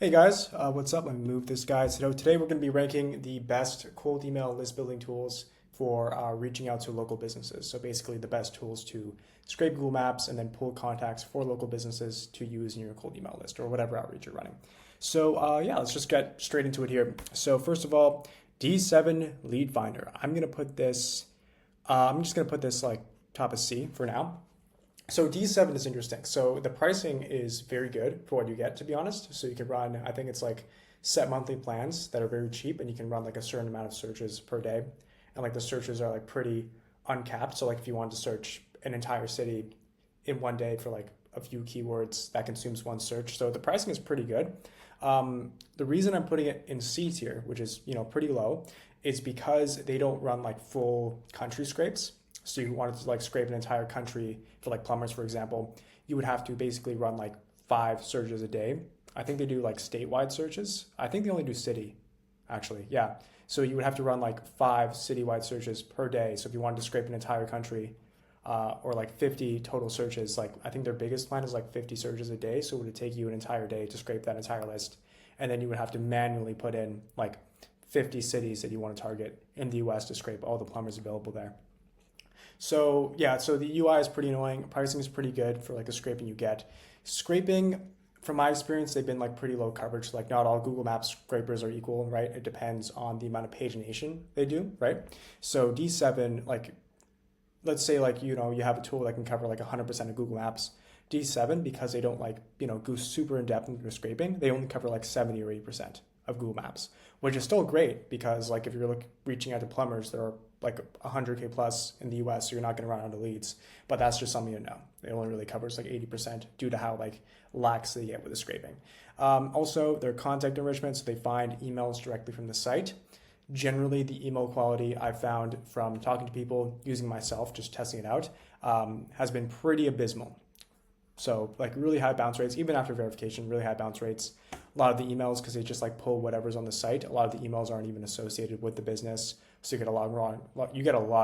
Hey guys, what's up? Let me move this guy. So today we're going to be ranking the best cold email list building tools for reaching out to local businesses. So basically the best tools to scrape Google Maps and then pull contacts for local businesses to use in your cold email list or whatever outreach you're running. So yeah, let's just get straight into it here. So first of all, D7 Lead Finder. I'm just going to put this like top of C for now. So D7 is interesting. So the pricing is very good for what you get, to be honest. So you can run, I think it's like set monthly plans that are very cheap, and you can run like a certain amount of searches per day. And like the searches are like pretty uncapped. So like if you want to search an entire city in one day for like a few keywords, that consumes one search. So the pricing is pretty good. The reason I'm putting it in C tier, which is, pretty low, is because they don't run like full country scrapes. So you wanted to like scrape an entire country for like plumbers, for example, you would have to basically run like 5 searches a day. I think they do like statewide searches. I think they only do city, actually. Yeah. So you would have to run like 5 citywide searches per day. So if you wanted to scrape an entire country, or like 50 total searches, like I think their biggest plan is like 50 searches a day. So it would take you an entire day to scrape that entire list. And then you would have to manually put in like 50 cities that you want to target in the US to scrape all the plumbers available there. So yeah, so the UI is pretty annoying. Pricing is pretty good for like the scraping you get. Scraping, from my experience, they've been like pretty low coverage. Like not all Google Maps scrapers are equal, right? It depends on the amount of pagination they do, right? So D7, like let's say like, you have a tool that can cover like 100% of Google Maps. D7, because they don't like, go super in depth into their scraping, they only cover like 70 or 80% of Google Maps, which is still great because like if you're reaching out to plumbers, there are like 100K plus in the US, so you're not going to run out of leads. But that's just something to know. It only really covers like 80% due to how like lax they get with the scraping. Also, their contact enrichment, so they find emails directly from the site. Generally, the email quality I've found from talking to people, using myself, just testing it out, has been pretty abysmal. So like really high bounce rates, even after verification, really high bounce rates. A lot of the emails, because they just like pull whatever's on the site, a lot of the emails aren't even associated with the business. So you get a lot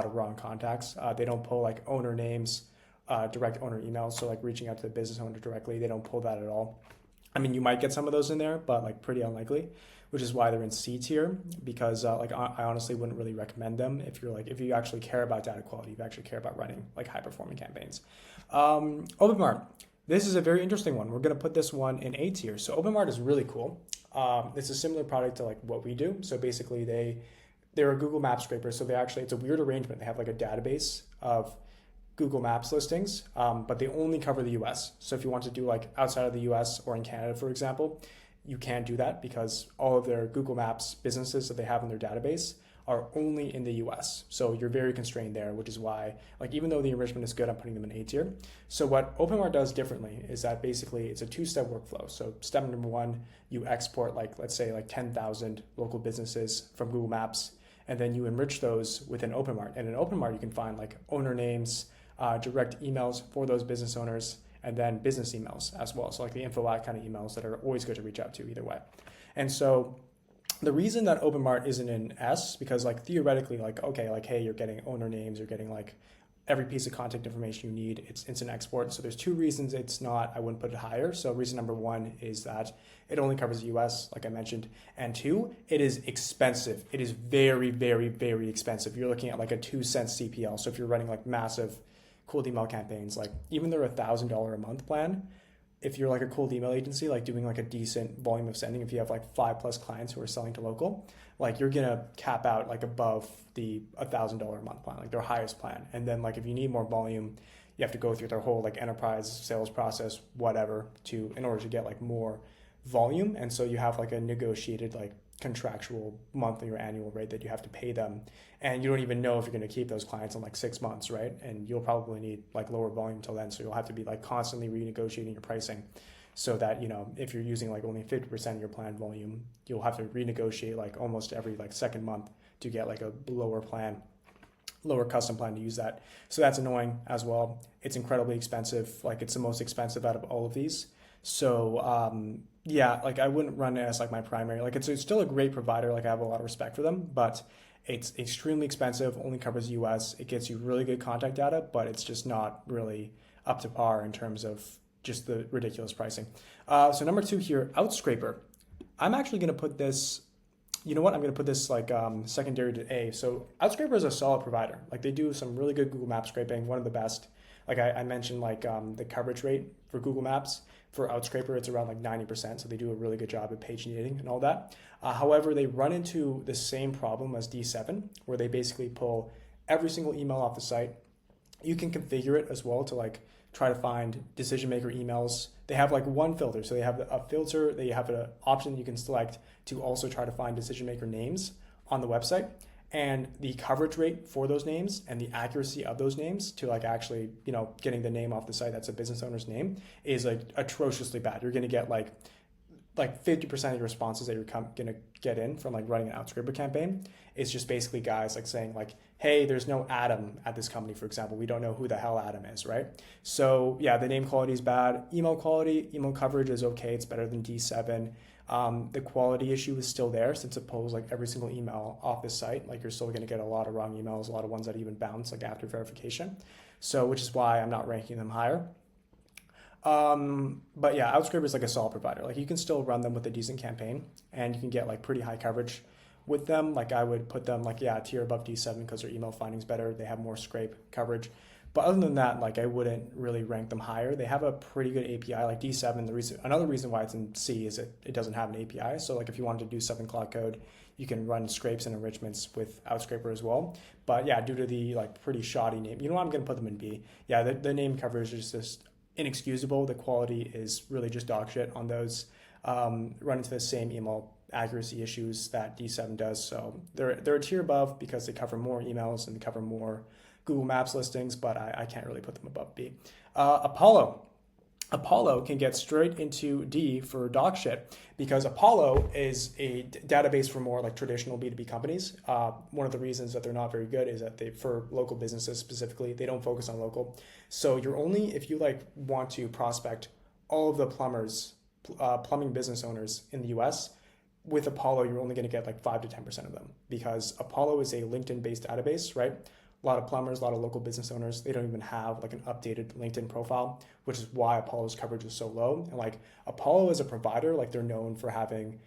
of wrong contacts. They don't pull like owner names, direct owner emails. So like reaching out to the business owner directly, they don't pull that at all. I mean, you might get some of those in there, but like pretty unlikely, which is why they're in C tier, because like I honestly wouldn't really recommend them if you actually care about data quality, if you actually care about running like high performing campaigns. OpenMart. This is a very interesting one. We're going to put this one in A tier. So OpenMart is really cool. It's a similar product to like what we do. So basically they're a Google Maps scraper. So it's a weird arrangement. They have like a database of Google Maps listings, but they only cover the US. So if you want to do like outside of the US or in Canada, for example, you can't do that because all of their Google Maps businesses that they have in their database are only in the US. So you're very constrained there, which is why, like, even though the enrichment is good, I'm putting them in A tier. So what OpenMart does differently is that basically it's a 2-step workflow. So step number 1, you export like, let's say like 10,000 local businesses from Google Maps, and then you enrich those within OpenMart. And in OpenMart, you can find like owner names, direct emails for those business owners, and then business emails as well. So like the info kind of emails that are always good to reach out to either way. And so the reason that OpenMart isn't in S, because like theoretically, like, okay, like, hey, you're getting owner names, you're getting like every piece of contact information you need, it's instant export. So there's 2 reasons I wouldn't put it higher. So reason number 1 is that it only covers the US, like I mentioned. And 2, it is expensive. It is very, very, very expensive. You're looking at like a 2-cent CPL. So if you're running like massive cold email campaigns, like even their $1,000 a month plan, if you're like a cold email agency, like doing like a decent volume of sending, if you have like 5+ clients who are selling to local, like you're gonna cap out like above the $1,000 a month plan, like their highest plan. And then like if you need more volume, you have to go through their whole like enterprise sales process, whatever, in order to get like more volume. And so you have like a negotiated like contractual monthly or annual rate that you have to pay them, and you don't even know if you're going to keep those clients in like 6 months, right? And you'll probably need like lower volume till then, so you'll have to be like constantly renegotiating your pricing, so that if you're using like only 50% of your planned volume, you'll have to renegotiate like almost every like second month to get like a lower custom plan to use that. So that's annoying as well. It's incredibly expensive. Like it's the most expensive out of all of these. So yeah, like I wouldn't run it as like my primary. Like it's still a great provider. Like I have a lot of respect for them, but it's extremely expensive, only covers US. It gets you really good contact data, but it's just not really up to par in terms of just the ridiculous pricing. So number 2 here, Outscraper. I'm actually going to put this, you know what? I'm going to put this like secondary to A. So Outscraper is a solid provider. Like they do some really good Google Maps scraping, one of the best. Like I mentioned, like the coverage rate for Google Maps for Outscraper, it's around like 90%. So they do a really good job at paginating and all that. However, they run into the same problem as D7, where they basically pull every single email off the site. You can configure it as well to like try to find decision maker emails. They have like one filter. So they have a filter, they have an option you can select to also try to find decision maker names on the website. And the coverage rate for those names and the accuracy of those names to like actually, getting the name off the site that's a business owner's name is like atrociously bad. You're going to get like 50% of your responses that you're going to get in from like running an Outscraper campaign is just basically guys like saying like, hey, there's no Adam at this company, for example. We don't know who the hell Adam is, right? So yeah, the name quality is bad. Email quality, email coverage is okay. It's better than D7. The quality issue is still there since it pulls like every single email off this site. Like you're still going to get a lot of wrong emails, a lot of ones that even bounce like after verification. So which is why I'm not ranking them higher. But yeah, Outscraper is like a solid provider. Like you can still run them with a decent campaign and you can get like pretty high coverage with them. Like I would put them like, a tier above D7 because their email finding is better. They have more scrape coverage. But other than that, like I wouldn't really rank them higher. They have a pretty good API like D7. Another reason why it's in C is it doesn't have an API. So like if you wanted to do 7 Cloud Code, you can run scrapes and enrichments with Outscraper as well. But yeah, due to the like pretty shoddy name, I'm going to put them in B. Yeah, the name coverage is just inexcusable. The quality is really just dog shit on those. Run into the same email accuracy issues that D7 does. So they're a tier above because they cover more emails and they cover more Google Maps listings, but I can't really put them above B. Apollo can get straight into D for dog shit because Apollo is a database for more like traditional B2B companies. One of the reasons that they're not very good is that for local businesses specifically, they don't focus on local. So if you like want to prospect all of the plumbing business owners in the US, with Apollo, you're only going to get like 5 to 10% of them because Apollo is a LinkedIn-based database, right? A lot of plumbers, a lot of local business owners, they don't even have like an updated LinkedIn profile, which is why Apollo's coverage is so low. And like Apollo as a provider, like they're known for having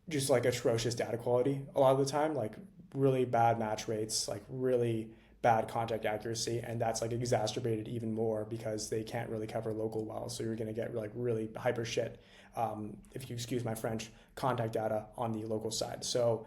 just like atrocious data quality a lot of the time, like really bad match rates, like really bad contact accuracy. And that's like exacerbated even more because they can't really cover local well. So you're going to get like really hyper shit, if you excuse my French, contact data on the local side. So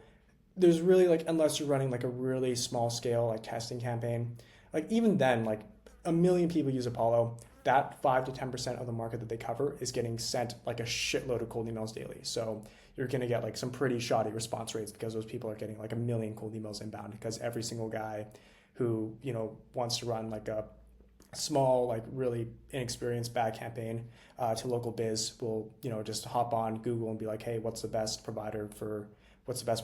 there's really like, unless you're running like a really small scale like testing campaign, like even then, like 1 million people use Apollo, that 5 to 10% of the market that they cover is getting sent like a shitload of cold emails daily. So you're going to get like some pretty shoddy response rates because those people are getting like 1 million cold emails inbound because every single guy who, wants to run like a small, like really inexperienced bad campaign to local biz will, just hop on Google and be like, hey, what's the best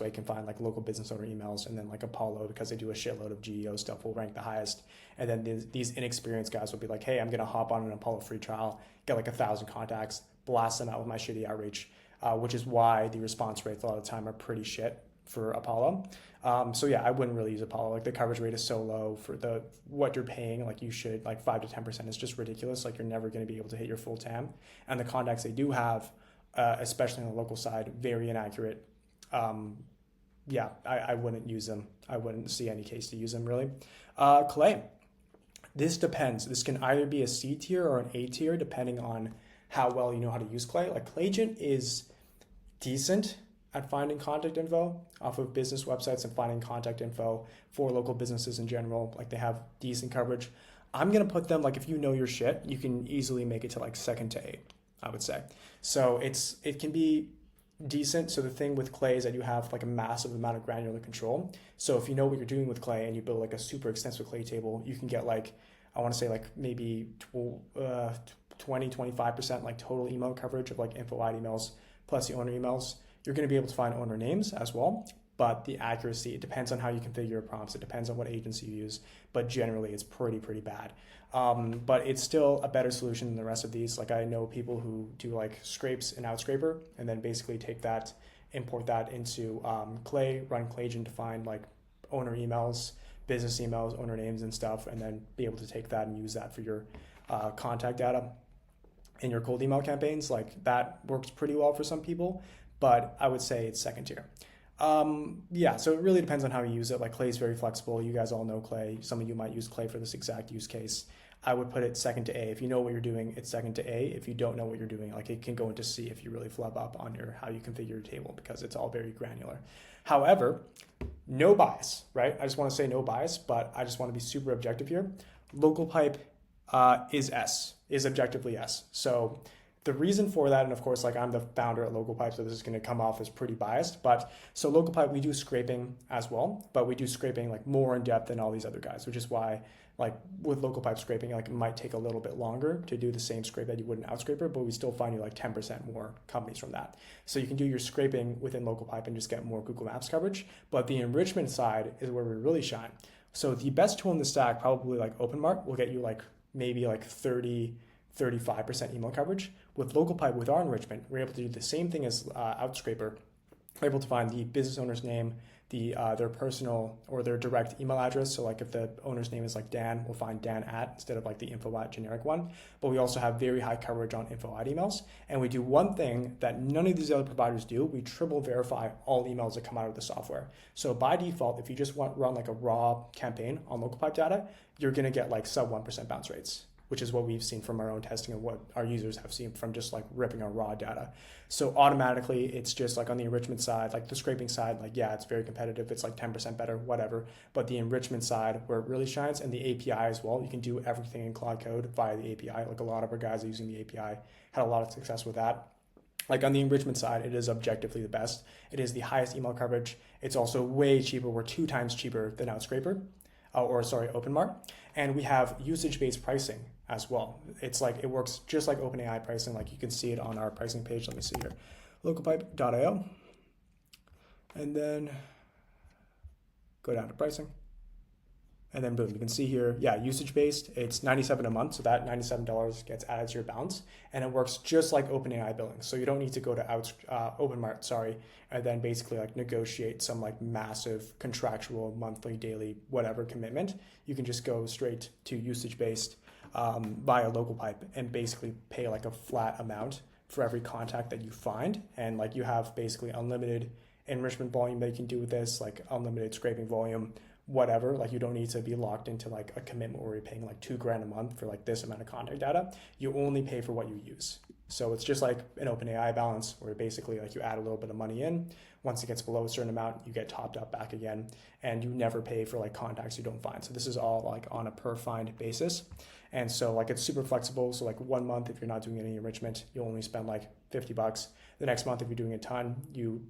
way I can find like local business owner emails, and then like Apollo, because they do a shitload of GEO stuff, will rank the highest. And then these inexperienced guys will be like, hey, I'm going to hop on an Apollo free trial, get like 1,000 contacts, blast them out with my shitty outreach, which is why the response rates a lot of the time are pretty shit for Apollo. So yeah, I wouldn't really use Apollo. Like the coverage rate is so low for what you're paying. Like you should, like 5 to 10% is just ridiculous. Like you're never going to be able to hit your full TAM. And the contacts they do have, especially on the local side, very inaccurate. I wouldn't use them. I wouldn't see any case to use them really. Clay. This depends. This can either be a C tier or an A tier depending on how well you know how to use Clay. Like Clayagent is decent at finding contact info off of business websites and finding contact info for local businesses in general. Like they have decent coverage. I'm going to put them, like if you know your shit, you can easily make it to like 2nd to A, I would say. So it can be decent. So the thing with Clay is that you have like a massive amount of granular control. So if you know what you're doing with Clay and you build like a super extensive Clay table, you can get like, I want to say like maybe 20-25% like total email coverage of like info ID emails plus the owner emails. You're going to be able to find owner names as well, but the accuracy, it depends on how you configure your prompts. It depends on what agency you use, but generally it's pretty bad. But it's still a better solution than the rest of these. Like I know people who do like scrapes in Outscraper and then basically take that, import that into Clay, run Clayagent to find like owner emails, business emails, owner names and stuff, and then be able to take that and use that for your contact data. in your cold email campaigns. Like that works pretty well for some people, but I would say it's second tier. Yeah, so it really depends on how you use it. Like Clay is very flexible. You guys all know Clay. Some of you might use Clay for this exact use case. I would put it second to A. If you know what you're doing, it's second to A. If you don't know what you're doing, like it can go into C if you really flub up on your how you configure your table, because it's all very granular. However, no bias, right? I just want to say no bias, but I just want to be super objective here. Local pipe is S, is objectively S. So the reason for that, and of course, like I'm the founder at Local Pipe, so this is going to come off as pretty biased, but so Local Pipe, we do scraping as well, but we do scraping like more in depth than all these other guys, which is why like with Local Pipe scraping, like it might take a little bit longer to do the same scrape that you would in Outscraper, but we still find you like 10% more companies from that. So you can do your scraping within Local Pipe and just get more Google Maps coverage, but the enrichment side is where we really shine. So the best tool in the stack, probably like OpenMart, will get you like maybe like 35% email coverage. With Local Pipe, with our enrichment, we're able to do the same thing as Outscraper. We're able to find the business owner's name, their personal or their direct email address. So like if the owner's name is like Dan, we'll find Dan at instead of like the info at generic one. But we also have very high coverage on info at emails. And we do one thing that none of these other providers do. We triple verify all emails that come out of the software. So by default, if you just run like a raw campaign on Local Pipe data, you're going to get like sub 1% bounce rates, which is what we've seen from our own testing and what our users have seen from just like ripping our raw data. So automatically, it's just like on the enrichment side, like the scraping side, like yeah, it's very competitive. It's like 10% better, whatever. But the enrichment side, where it really shines, and the API as well, you can do everything in Claude Code via the API. Like a lot of our guys are using the API, had a lot of success with that. Like on the enrichment side, it is objectively the best. It is the highest email coverage. It's also way cheaper. We're 2 times cheaper than Outscraper, OpenMart. And we have usage-based pricing as well. It's like, it works just like OpenAI pricing. Like you can see it on our pricing page. Let me see here, localpipe.io, and then go down to pricing. And then boom, you can see here, yeah, usage-based, it's $97 a month. So that $97 gets added to your balance, and it works just like OpenAI billing. So you don't need to go to OpenMart, and then basically like negotiate some like massive contractual monthly, daily, whatever commitment. You can just go straight to usage-based via Local Pipe and basically pay like a flat amount for every contact that you find. And like you have basically unlimited enrichment volume that you can do with this, like unlimited scraping volume, whatever. Like you don't need to be locked into like a commitment where you're paying like $2,000 a month for like this amount of contact data. You only pay for what you use. So it's just like an OpenAI balance where basically like you add a little bit of money in. Once it gets below a certain amount, you get topped up back again, and you never pay for like contacts you don't find. So this is all like on a per find basis. And so like it's super flexible. So like 1 month, if you're not doing any enrichment, you'll only spend like $50. The next month, if you're doing a ton, you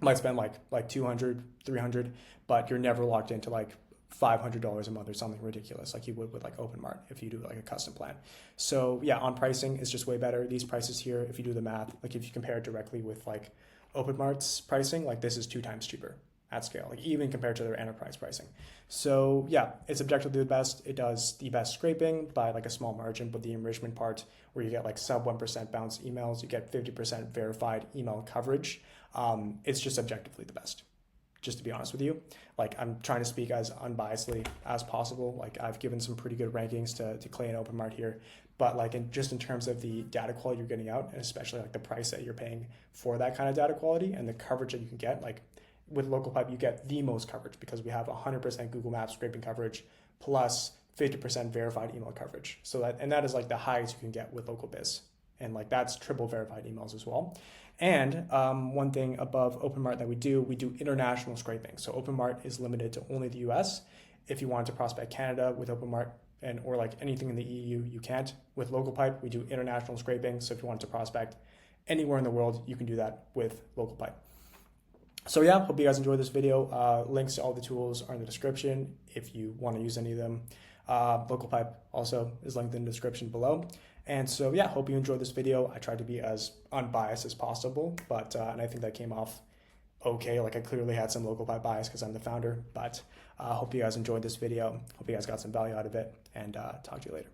might spend like 200, 300, but you're never locked into like $500 a month or something ridiculous like you would with like OpenMart if you do like a custom plan. So yeah, on pricing, it's just way better. These prices here, if you do the math, like if you compare it directly with like OpenMart's pricing, like this is 2 times cheaper at scale, like even compared to their enterprise pricing. So yeah, it's objectively the best. It does the best scraping by like a small margin, but the enrichment part where you get like sub 1% bounce emails, you get 50% verified email coverage. It's just objectively the best, just to be honest with you. Like I'm trying to speak as unbiasedly as possible. Like I've given some pretty good rankings to Clay and OpenMart here, but like in terms of the data quality you're getting out, and especially like the price that you're paying for that kind of data quality and the coverage that you can get, like with Local Pipe, you get the most coverage because we have 100% Google Maps scraping coverage plus 50% verified email coverage. So that is like the highest you can get with Local Biz. And like that's triple verified emails as well. And one thing above OpenMart that we do international scraping. So OpenMart is limited to only the US. If you want to prospect Canada with OpenMart or like anything in the EU, you can't. With Local Pipe, we do international scraping. So if you want to prospect anywhere in the world, you can do that with Local Pipe. So yeah, hope you guys enjoyed this video. Links to all the tools are in the description if you want to use any of them. Local Pipe also is linked in the description below. And so yeah, hope you enjoyed this video. I tried to be as unbiased as possible, but and I think that came off okay. Like I clearly had some Local Pipe bias because I'm the founder, but hope you guys enjoyed this video. Hope you guys got some value out of it, and talk to you later.